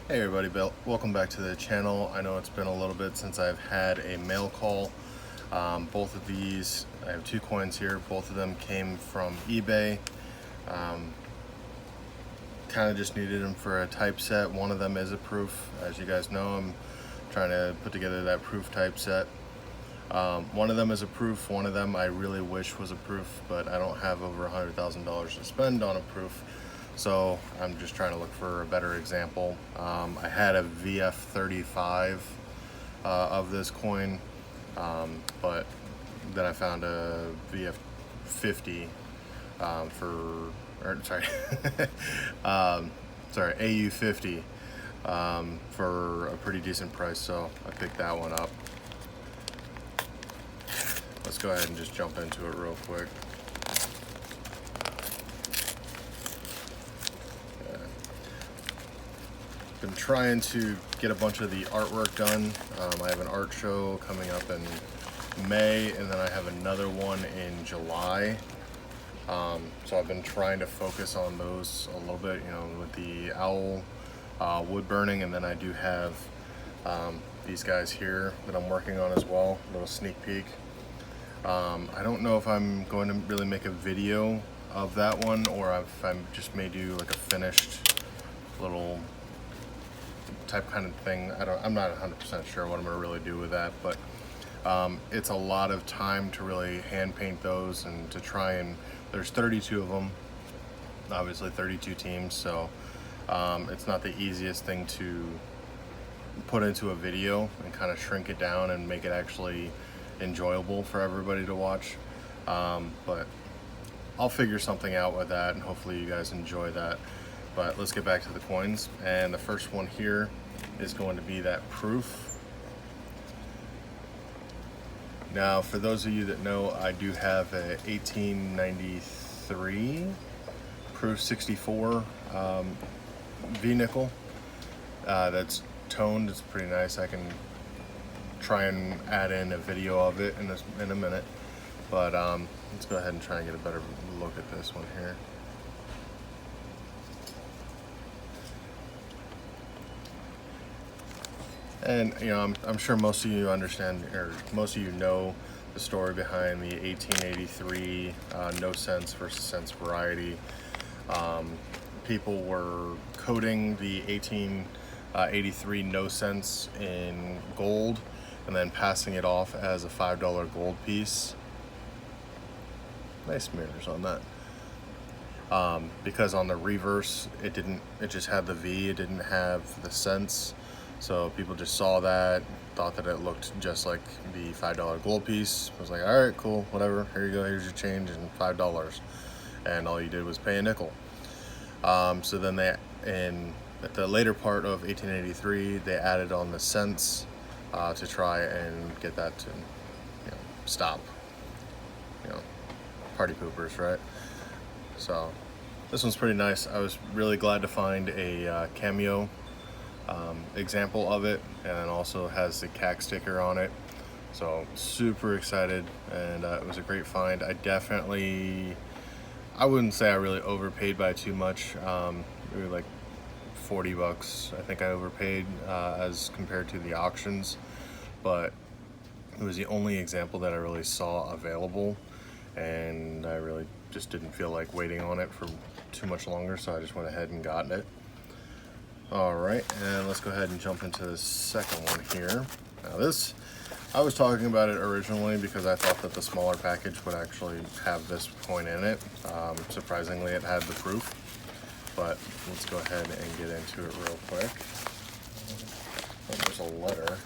Hey everybody, welcome back to the channel. I know it's been a little bit since I've had a mail call. Both of these, I have two coins here. Both of them came from eBay. Kind of just needed them for a typeset. One of them is a proof. As you guys know, I'm trying to put together that proof typeset. One of them is a proof. One of them I really wish was a proof, but I don't have over $100,000 to spend on a proof. So I'm just trying to look for a better example. I had a VF35 of this coin, but then I found a VF50 AU50 for a pretty decent price. So I picked that one up. Let's go ahead and just jump into it real quick. Been trying to get a bunch of the artwork done. I have an art show coming up in May, and then I have another one in July. So I've been trying to focus on those a little bit, with the owl wood burning, and then I do have these guys here that I'm working on as well. A little sneak peek. I don't know if I'm going to really make a video of that one, or if I just may do like a finished little type kind of thing. I'm not 100% sure what I'm going to really do with that, but it's a lot of time to really hand paint those and to try and, there's 32 of them, obviously 32 teams, so it's not the easiest thing to put into a video and kind of shrink it down and make it actually enjoyable for everybody to watch, but I'll figure something out with that, and hopefully you guys enjoy that. But let's get back to the coins, and the first one here is going to be that proof. Now, for those of you that know, I do have a 1893 proof 64 V-nickel that's toned. It's pretty nice. I can try and add in a video of it in a minute, but let's go ahead and try and get a better look at this one here. And I'm sure most of you understand, or most of you know, the story behind the 1883 no cents versus cents variety. People were coating the 1883 no cents in gold and then passing it off as a $5 gold piece. Nice mirrors on that. Because on the reverse, it just had the V, it didn't have the cents. So people just saw that, thought that it looked just like the $5 gold piece. I was like, all right, cool, whatever. Here you go, here's your change and $5. And all you did was pay a nickel. So then at the later part of 1883, they added on the cents to try and get that to stop. Party poopers, right? So this one's pretty nice. I was really glad to find a Cameo example of it, and then also has the CAC sticker on it, so super excited, and it was a great find. I wouldn't say I really overpaid by too much, maybe like 40 bucks I think I overpaid as compared to the auctions, but it was the only example that I really saw available, and I really just didn't feel like waiting on it for too much longer, so I just went ahead and got it. Alright, and let's go ahead and jump into the second one here. Now this, I was talking about it originally because I thought that the smaller package would actually have this coin in it. Surprisingly, it had the proof, but let's go ahead and get into it real quick. Oh, there's a letter.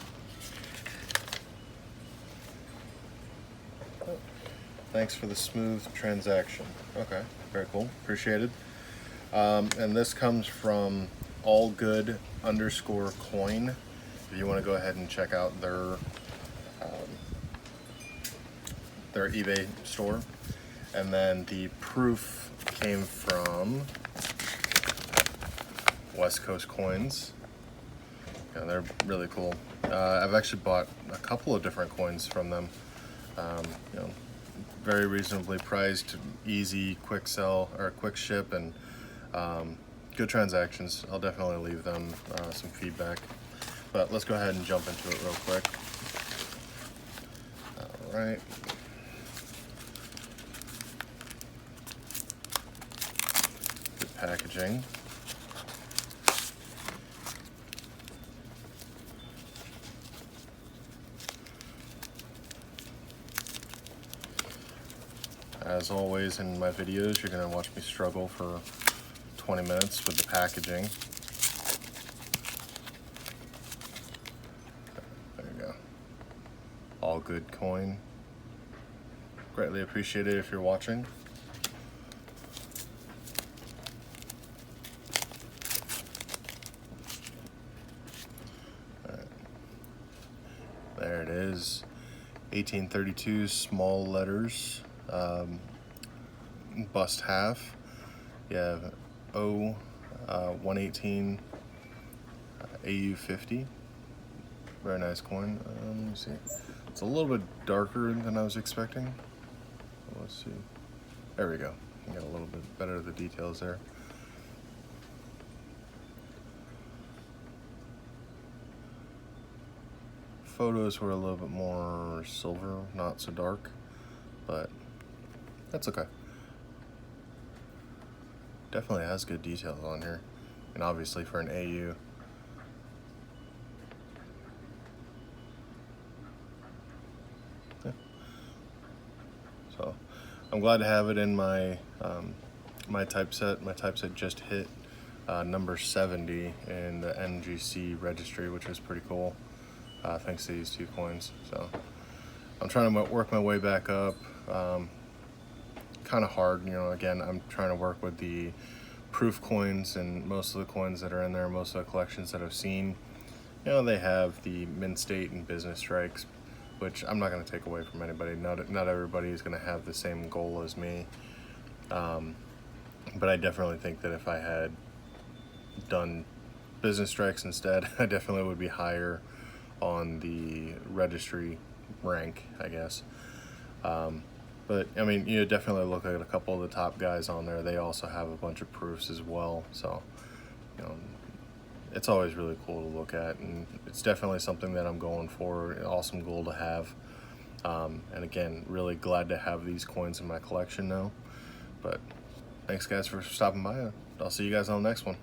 Oh, thanks for the smooth transaction. Okay, very cool, appreciated. And this comes from allgood_coin. If you want to go ahead and check out their eBay store. And then the proof came from West Coast Coins. Yeah, they're really cool. I've actually bought a couple of different coins from them. Very reasonably priced, easy, quick sell or quick ship, and good transactions. I'll definitely leave them some feedback. But let's go ahead and jump into it real quick. All right. Good packaging. As always in my videos, you're going to watch me struggle for 20 minutes with the packaging. There you go. All good coin. Greatly appreciate it if you're watching. All right. There it is. 1832 small letters. Bust half. You have O 118 AU 50. Very nice coin. Let me see. It's a little bit darker than I was expecting. Let's see. There we go. You got a little bit better of the details there. Photos were a little bit more silver, not so dark, but that's okay. Definitely has good details on here, and obviously for an AU. Yeah. So I'm glad to have it in my my typeset. My typeset just hit number 70 in the NGC registry, which is pretty cool. Thanks to these 2 coins. So I'm trying to work my way back up. Kind of hard, you know. Again, I'm trying to work with the proof coins, and most of the coins that are in there, most of the collections that I've seen, you know, they have the mint state and business strikes, which I'm not going to take away from anybody. Not everybody is going to have the same goal as me, but I definitely think that if I had done business strikes instead, I definitely would be higher on the registry rank, I guess. But I mean, you definitely look at a couple of the top guys on there. They also have a bunch of proofs as well. So, you know, it's always really cool to look at, and it's definitely something that I'm going for. An awesome goal to have. And again, really glad to have these coins in my collection now. But thanks guys for stopping by. I'll see you guys on the next one.